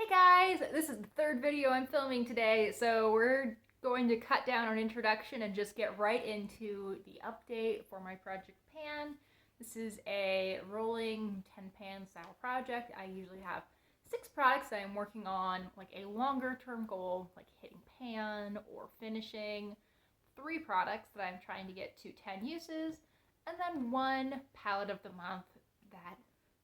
Hey guys, this is the third video I'm filming today, so we're going to cut down on introduction and just get right into the update for my project pan. This is a rolling 10 pan style project. I usually have 6 products that I'm working on, like a longer term goal, like hitting pan or finishing, 3 products that I'm trying to get to 10 uses, and then 1 palette of the month that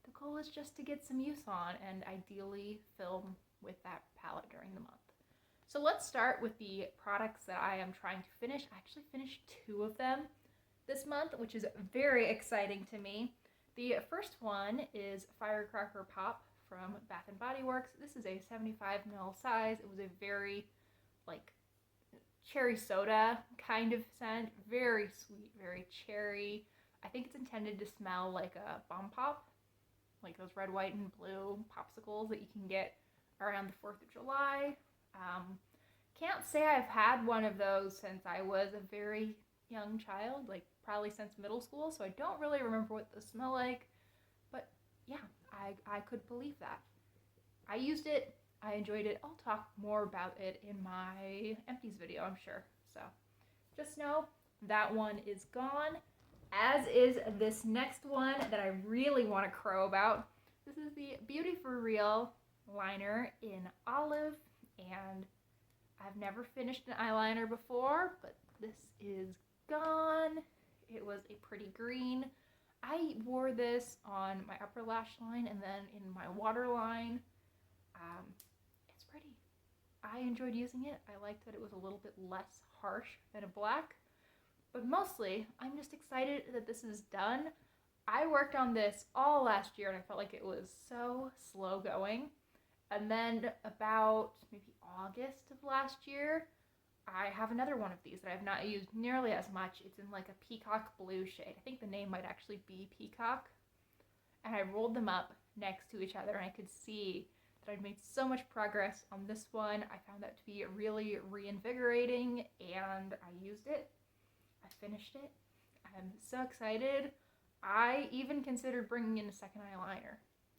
the goal is just to get some use on and ideally film with that palette during the month. So let's start with the products that I am trying to finish. I actually finished 2 of them this month, which is very exciting to me. The first one is Firecracker Pop from Bath & Body Works. This is a 75ml size. It was a very cherry soda kind of scent. Very sweet, very cherry. I think it's intended to smell like a bomb pop, like those red, white, and blue popsicles that you can get around the 4th of July. Can't say I've had one of those since I was a very young child, like probably since middle school, so I don't really remember what those smell like, but yeah, I could believe that. I used it, I enjoyed it. I'll talk more about it in my empties video, I'm sure. So just know that one is gone, as is this next one that I really want to crow about. This is the Beauty for Real liner in olive, and I've never finished an eyeliner before, but this is gone. It was a pretty green. I wore this on my upper lash line and then in my waterline. It's pretty. I enjoyed using it. I liked that it was a little bit less harsh than a black, but mostly I'm just excited that this is done. I worked on this all last year and I felt like it was so slow going. And then about maybe August of last year, I have another one of these that I've not used nearly as much. It's in like a peacock blue shade. I think the name might actually be Peacock. And I rolled them up next to each other and I could see that I'd made so much progress on this one. I found that to be really reinvigorating and I used it. I finished it. I'm so excited. I even considered bringing in a second eyeliner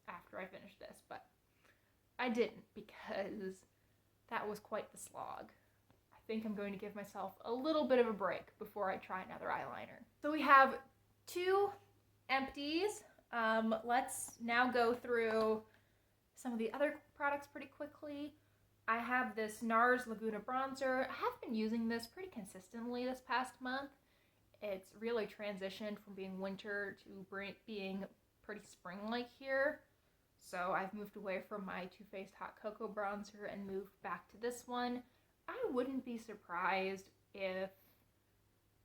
after I finished this, but I didn't because that was quite the slog. I think I'm going to give myself a little bit of a break before I try another eyeliner. So we have 2 empties. Let's now go through some of the other products pretty quickly. I have this NARS Laguna bronzer. I have been using this pretty consistently this past month. It's really transitioned from being winter to being pretty spring-like here. So I've moved away from my Too Faced Hot Cocoa bronzer and moved back to this one. I wouldn't be surprised if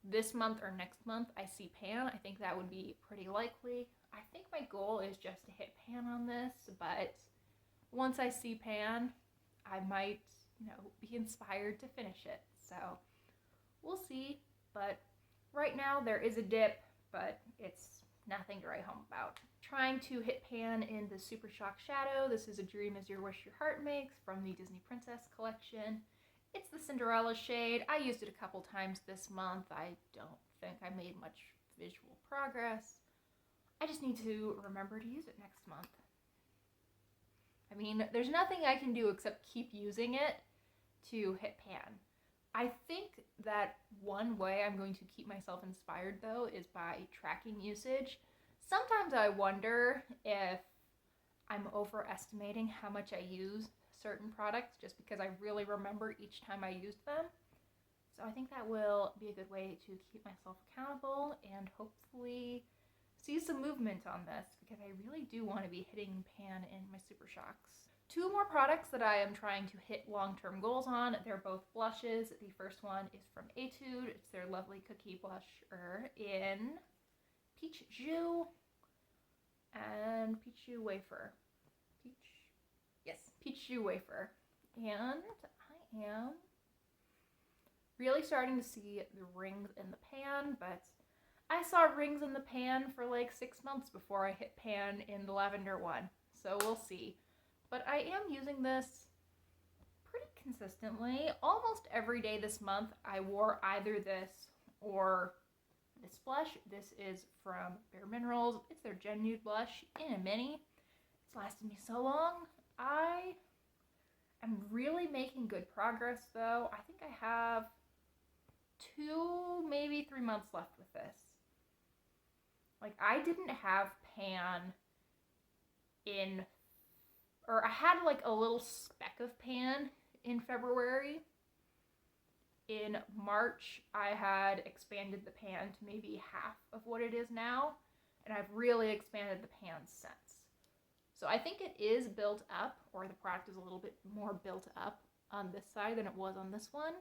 this month or next month I see pan. I think that would be pretty likely. I think my goal is just to hit pan on this, but once I see pan, I might, be inspired to finish it. So we'll see, but right now there is a dip, but it's nothing to write home about. Trying to hit pan in the Super Shock Shadow. This is A Dream Is Your Wish Your Heart Makes from the Disney Princess collection. It's the Cinderella shade. I used it a couple times this month. I don't think I made much visual progress. I just need to remember to use it next month. I mean, there's nothing I can do except keep using it to hit pan. I think that one way I'm going to keep myself inspired, though, is by tracking usage. Sometimes I wonder if I'm overestimating how much I use certain products just because I really remember each time I used them. So I think that will be a good way to keep myself accountable and hopefully see some movement on this because I really do want to be hitting pan in my Super Shocks. 2 more products that I am trying to hit long-term goals on. They're both blushes. The first one is from Etude. It's their lovely cookie blusher in Peach Jus and Peach Jus Wafer. Peach Jus Wafer. And I am really starting to see the rings in the pan, but I saw rings in the pan for like 6 months before I hit pan in the lavender one, so we'll see. But I am using this pretty consistently. Almost every day this month I wore either this or this blush. This is from Bare Minerals. It's their Gen Nude blush in a mini. It's lasted me so long. I I'm really making good progress though. I think I have 2, maybe 3 months left with this. Like, I didn't have pan in, or I had like a little speck of pan in February. In March, I had expanded the pan to maybe half of what it is now, and I've really expanded the pan since. So I think it is built up, or the product is a little bit more built up on this side than it was on this one,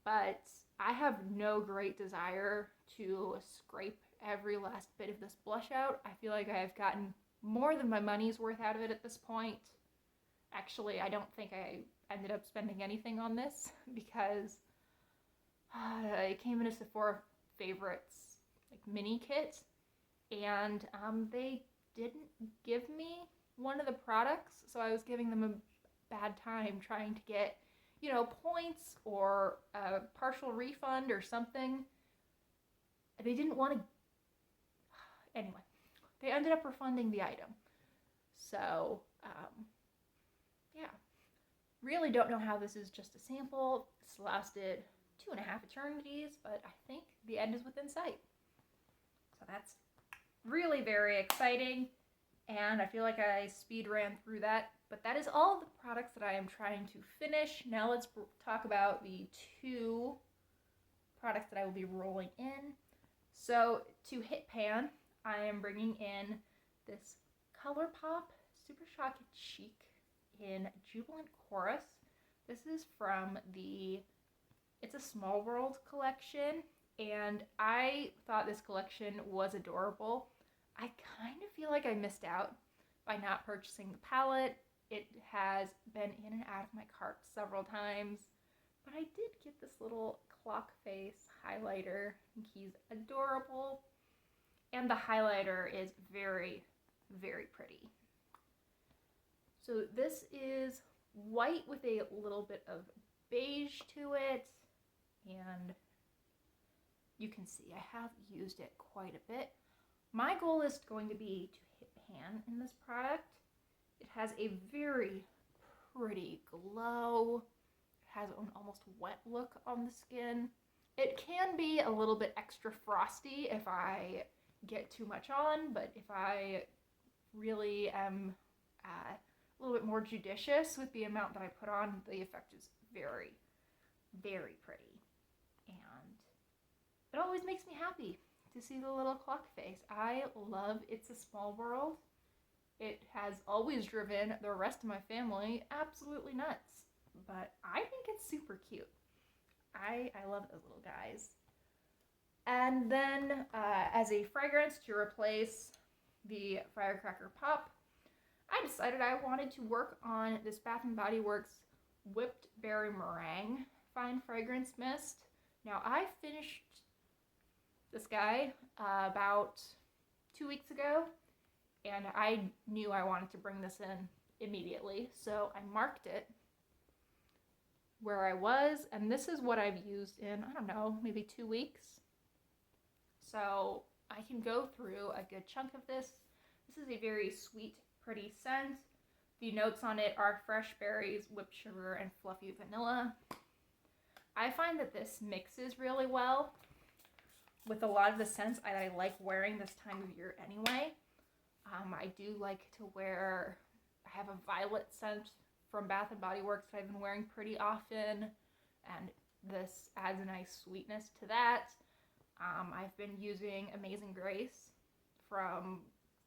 but I have no great desire to scrape every last bit of this blush out. I feel like I've gotten more than my money's worth out of it at this point. Actually, I don't think I ended up spending anything on this because it came in a Sephora Favorites like mini kit, and they didn't give me one of the products, so I was giving them a bad time trying to get, points or a partial refund or something. They didn't want to. Anyway, they ended up refunding the item. So, yeah. Really don't know how this is just a sample. This lasted 2.5 eternities, but I think the end is within sight. So that's really very exciting, and I feel like I speed ran through that, but that is all the products that I am trying to finish. Now let's talk about the 2 products that I will be rolling in. So to hit pan, I am bringing in this ColourPop Super Shock Chic in Jubilant Chorus. This is from It's a Small World collection, and I thought this collection was adorable. I kind of feel like I missed out by not purchasing the palette. It has been in and out of my cart several times, but I did get this little clock face highlighter. I think he's adorable, and the highlighter is very, very pretty. So this is white with a little bit of beige to it, and you can see I have used it quite a bit. My goal is going to be to hit pan in this product. It has a very pretty glow. It has an almost wet look on the skin. It can be a little bit extra frosty if I get too much on, but if I really am a little bit more judicious with the amount that I put on, the effect is very, very pretty. And it always makes me happy to see the little clock face. I love It's a Small World. It has always driven the rest of my family absolutely nuts, but I think it's super cute. I love those little guys. And then as a fragrance to replace the Firecracker Pop, I decided I wanted to work on this Bath & Body Works Whipped Berry Meringue Fine Fragrance Mist. Now, I finished this guy about 2 weeks ago, and I knew I wanted to bring this in immediately, so I marked it where I was, and this is what I've used in, I don't know, maybe 2 weeks. So I can go through a good chunk of this. This is a very sweet, pretty scent. The notes on it are fresh berries, whipped sugar, and fluffy vanilla. I find that this mixes really well with a lot of the scents I like wearing this time of year anyway. I do like to wear, I have a violet scent from Bath & Body Works that I've been wearing pretty often, and this adds a nice sweetness to that. I've been using Amazing Grace from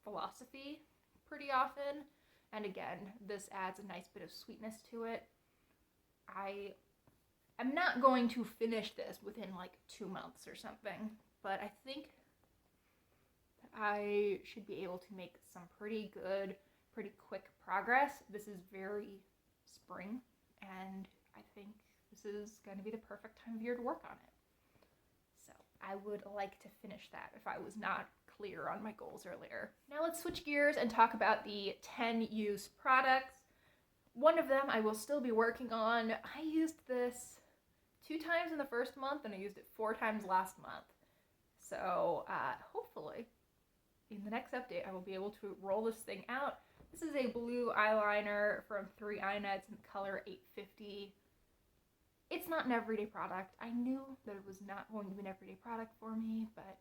Philosophy pretty often, and again, this adds a nice bit of sweetness to it. I'm not going to finish this within like 2 months or something, but I think I should be able to make some pretty good, pretty quick progress. This is very spring, and I think this is going to be the perfect time of year to work on it. So I would like to finish that if I was not clear on my goals earlier. Now let's switch gears and talk about the 10 use products. One of them I will still be working on. I used this 2 times in the first month, and I used it 4 times last month. So hopefully in the next update I will be able to roll this thing out. This is a blue eyeliner from 3 Eyenots in the color 850. It's not an everyday product. I knew that it was not going to be an everyday product for me, but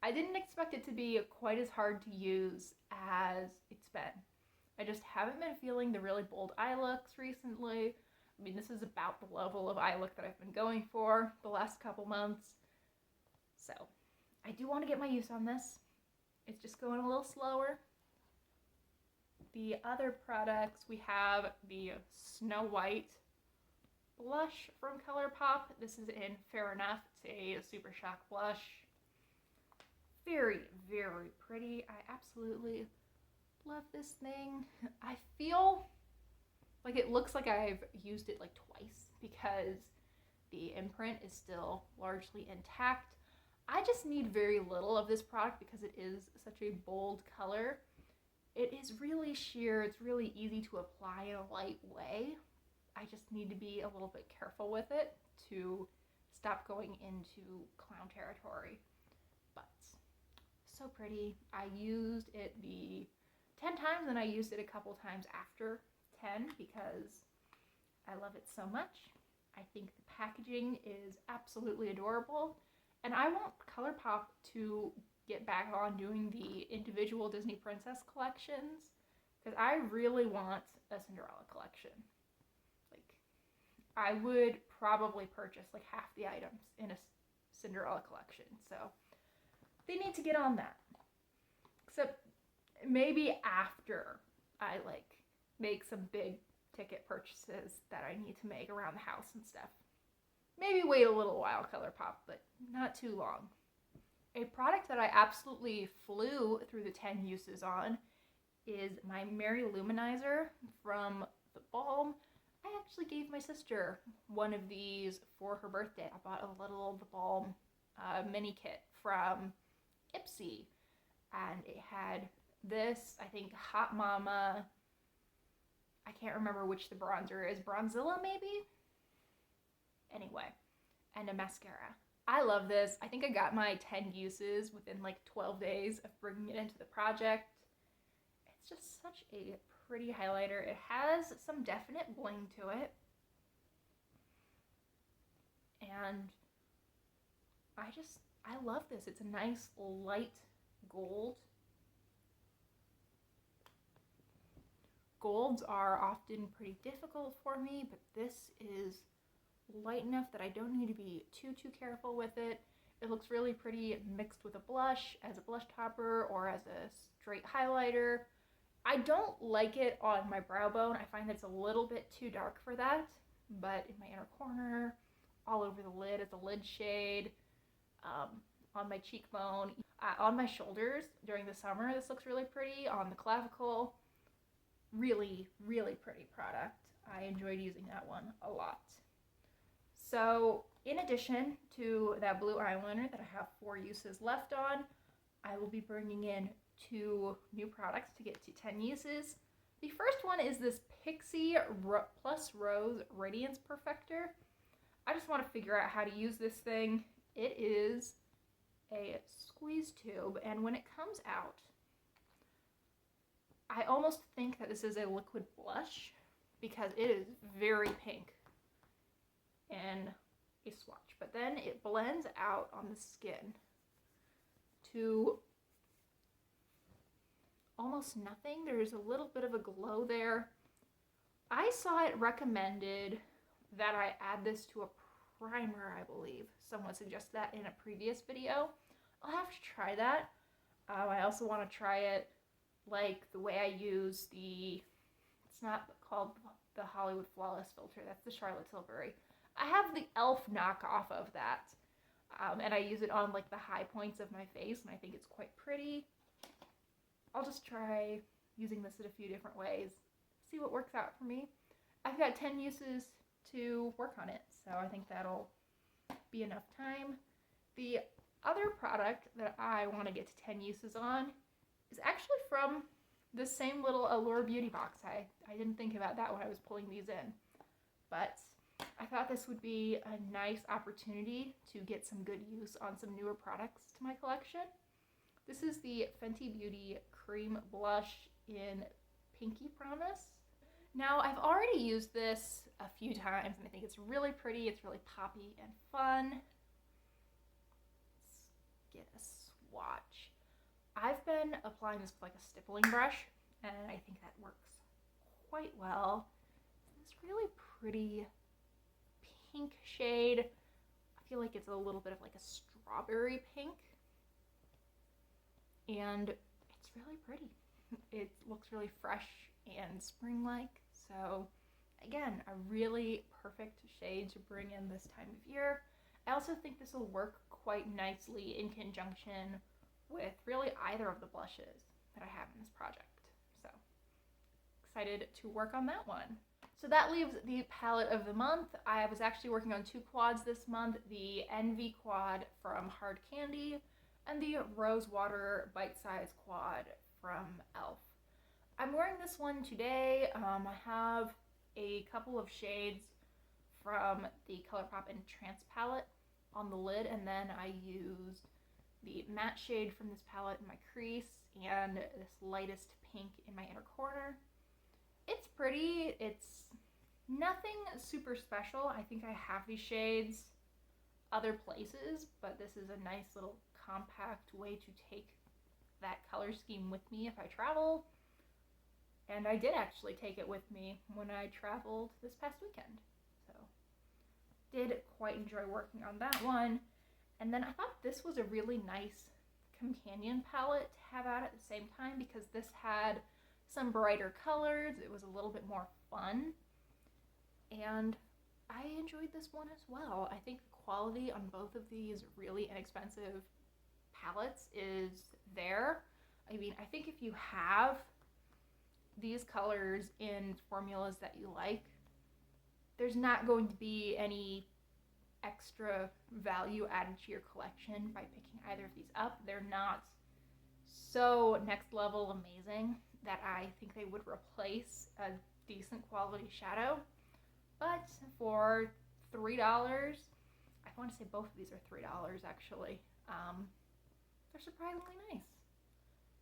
I didn't expect it to be quite as hard to use as it's been. I just haven't been feeling the really bold eye looks recently. I mean, this is about the level of eye look that I've been going for the last couple months. So, I do want to get my use on this. It's just going a little slower. The other products, we have the Snow White blush from ColourPop. This is in Fair Enough. It's a Super Shock blush. Very, very pretty. I absolutely love this thing. I feel like it looks like I've used it like twice because the imprint is still largely intact. I just need very little of this product because it is such a bold color. It is really sheer. It's really easy to apply in a light way. I just need to be a little bit careful with it to stop going into clown territory. But so pretty. I used it the 10 times and I used it a couple times after 10 because I love it so much. I think the packaging is absolutely adorable, and I want ColourPop to get back on doing the individual Disney Princess collections because I really want a Cinderella collection. Like, I would probably purchase like half the items in a Cinderella collection, so they need to get on that. Except maybe after I like make some big ticket purchases that I need to make around the house and stuff. Maybe wait a little while, ColourPop, but not too long. A product that I absolutely flew through the 10 uses on is my Merry Luminizer from the Balm. I actually gave my sister one of these for her birthday. I bought a little The Balm mini kit from Ipsy, and it had this, I think, Hot Mama, I can't remember which the bronzer is, Bronzilla maybe? Anyway, and a mascara. I love this. I think I got my 10 uses within like 12 days of bringing it into the project. It's just such a pretty highlighter. It has some definite bling to it. And I love this. It's a nice light gold. Golds are often pretty difficult for me, but this is light enough that I don't need to be too careful with it. It looks really pretty mixed with a blush, as a blush topper, or as a straight highlighter. I don't like it on my brow bone. I find that it's a little bit too dark for that, but in my inner corner, all over the lid as a lid shade, on my cheekbone, on my shoulders during the summer, this looks really pretty. On the clavicle, really, really pretty product. I enjoyed using that one a lot. So in addition to that blue eyeliner that I have 4 uses left on, I will be bringing in 2 new products to get to 10 uses. The first one is this Pixie Plus Rose Radiance Perfector. I just want to figure out how to use this thing. It is a squeeze tube, and when it comes out, I almost think that this is a liquid blush because it is very pink in a swatch, but then it blends out on the skin to almost nothing. There's a little bit of a glow there. I saw it recommended that I add this to a primer, I believe. Someone suggested that in a previous video. I'll have to try that. I also want to try it like the way I use it's not called the Hollywood Flawless filter, that's the Charlotte Tilbury. I have the e.l.f. knockoff of that, and I use it on like the high points of my face, and I think it's quite pretty. I'll just try using this in a few different ways, see what works out for me. I've got 10 uses to work on it, so I think that'll be enough time. The other product that I want to get to 10 uses on is actually from the same little Allure beauty box. I didn't think about that when I was pulling these in, but I thought this would be a nice opportunity to get some good use on some newer products to my collection. This is the Fenty Beauty Cream Blush in Pinky Promise. Now, I've already used this a few times, and I think it's really pretty. It's really poppy and fun. Let's get a swatch. I've been applying this with like a stippling brush, and I think that works quite well. It's this really pretty pink shade. I feel like it's a little bit of like a strawberry pink, and it's really pretty. It looks really fresh and spring-like, so again, a really perfect shade to bring in this time of year. I also think this will work quite nicely in conjunction with really either of the blushes that I have in this project. So excited to work on that one. So that leaves the palette of the month. I was actually working on 2 quads this month, the Envy quad from Hard Candy and the Rosewater Bite Size quad from e.l.f. I'm wearing this one today. I have a couple of shades from the ColourPop and Trance palette on the lid, and then I used the matte shade from this palette in my crease and this lightest pink in my inner corner. It's pretty. It's nothing super special. I think I have these shades other places, but this is a nice little compact way to take that color scheme with me if I travel. And I did actually take it with me when I traveled this past weekend. So did quite enjoy working on that one. And then I thought this was a really nice companion palette to have out at the same time because this had some brighter colors. It was a little bit more fun. And I enjoyed this one as well. I think the quality on both of these really inexpensive palettes is there. I mean, I think if you have these colors in formulas that you like, there's not going to be any extra value added to your collection by picking either of these up. They're not so next level amazing that I think they would replace a decent quality shadow. But for $3, I want to say both of these are $3 actually. They're surprisingly nice.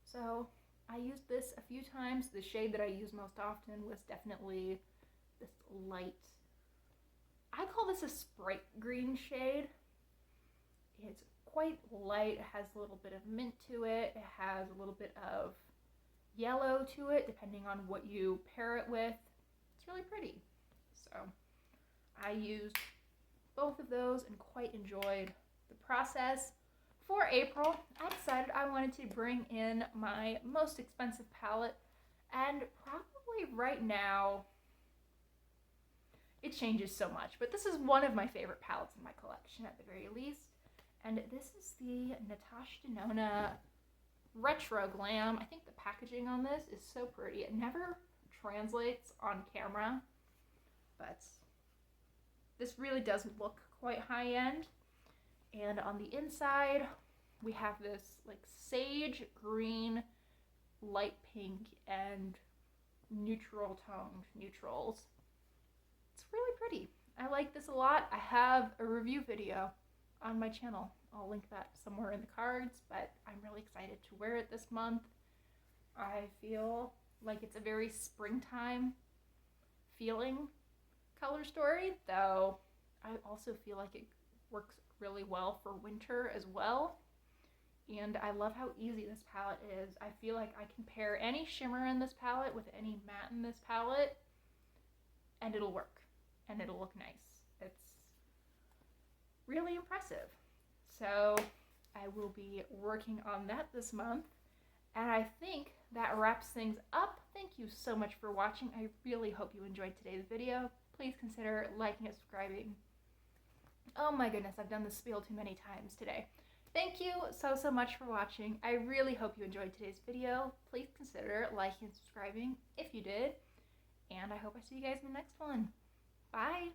So I used this a few times. The shade that I use most often was definitely this light, I call this a Sprite green shade. It's quite light. It has a little bit of mint to it. It has a little bit of yellow to it, depending on what you pair it with. It's really pretty. So I used both of those and quite enjoyed the process. For April, I decided I wanted to bring in my most expensive palette, and probably right now, it changes so much, but this is one of my favorite palettes in my collection at the very least, and this is the Natasha Denona Retro Glam. I think the packaging on this is so pretty. It never translates on camera, but this really does look quite high-end. And on the inside, we have this like sage green, light pink, and neutral toned neutrals. It's really pretty. I like this a lot. I have a review video on my channel. I'll link that somewhere in the cards, but I'm really excited to wear it this month. I feel like it's a very springtime feeling color story, though I also feel like it works really well for winter as well. And I love how easy this palette is. I feel like I can pair any shimmer in this palette with any matte in this palette, and it'll work, and it'll look nice. It's really impressive. So I will be working on that this month, and I think that wraps things up. Thank you so much for watching. I really hope you enjoyed today's video. Please consider liking and subscribing. Oh my goodness, I've done this spiel too many times today. Thank you so much for watching. I really hope you enjoyed today's video. Please consider liking and subscribing if you did. And I hope I see you guys in the next one. Bye!